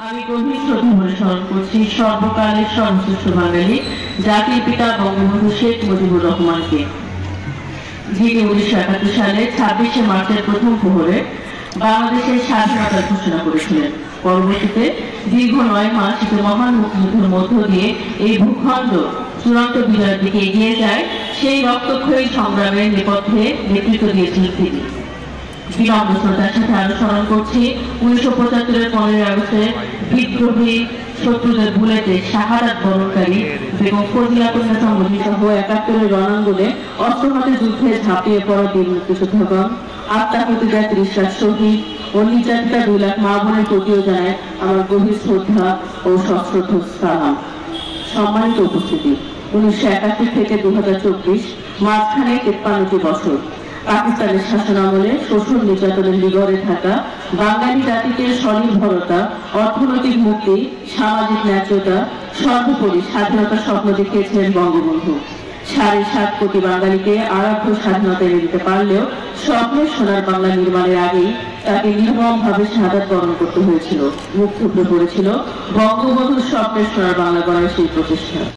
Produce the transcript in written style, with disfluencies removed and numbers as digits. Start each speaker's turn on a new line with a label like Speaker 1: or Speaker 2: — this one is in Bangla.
Speaker 1: আমি গভীর শ্রদ্ধা ভরে স্মরণ করছি সর্বকালের সর্বশ্রেষ্ঠ বাঙালি জাতির পিতা বঙ্গবন্ধু শেখ মুজিবুর রহমানকে, যিনি 1971 সালে 26শে মার্চের প্রথম প্রহরে বাংলাদেশের স্বাধীনতার ঘোষণা করেছিলেন। পরবর্তীতে দীর্ঘ 9 মাস মহান মুক্তিযুদ্ধের মধ্য দিয়ে এই ভূখণ্ড চূড়ান্ত বিজয়ের দিকে এগিয়ে যায়। সেই রক্তক্ষয়ী সংগ্রামের নেপথ্যে নেতৃত্ব দিয়েছিলেন তিনি। বিনম্র শ্রদ্ধার সাথে আরো স্মরণ করছি 1975-এর 15ই আগস্টে বিদ্রোহী শত্রুদের বুলেটে শাহাদাত বরণকারী বেগম ফজিলাতুন্নেছা মুজিব সহ 71-এর রণাঙ্গনে অস্ত্র হাতে যুদ্ধে ঝাঁপিয়ে পড়া বীর মুক্তিযোদ্ধাগণ, আত্মাহুতিদের 30 লাখ শহীদ ও নির্যাতিতা 2 লাখ মা বোনের প্রতিও জানায় আমার গভীর শ্রদ্ধা ও সশ্রদ্ধ সালাম। সম্মানিত উপস্থিতি, 1971 থেকে 2024 মাঝখানে 53টি বছর পাকিস্তানের শাসনামলে শোষণ নির্যাতনের বিগড়ে থাকা বাঙালি জাতিকে স্বনির্ভরতা, অর্থনৈতিক মুক্তি, সামাজিক ন্যায্যতা, সর্বোপরি স্বাধীনতার স্বপ্ন দেখিয়েছিলেন বঙ্গবন্ধু। 7.5 কোটি বাঙালিকে আরাধ্য স্বাধীনতা এনে দিতে পারলেও স্বপ্নের সোনার বাংলা নির্মাণের আগেই তাকে নির্মমভাবে শাহাদাত বরণ করতে হয়েছিল। মুখ থুবড়ে পড়েছিল বঙ্গবন্ধুর স্বপ্নের সোনার বাংলা গড়ার সেই প্রচেষ্টা।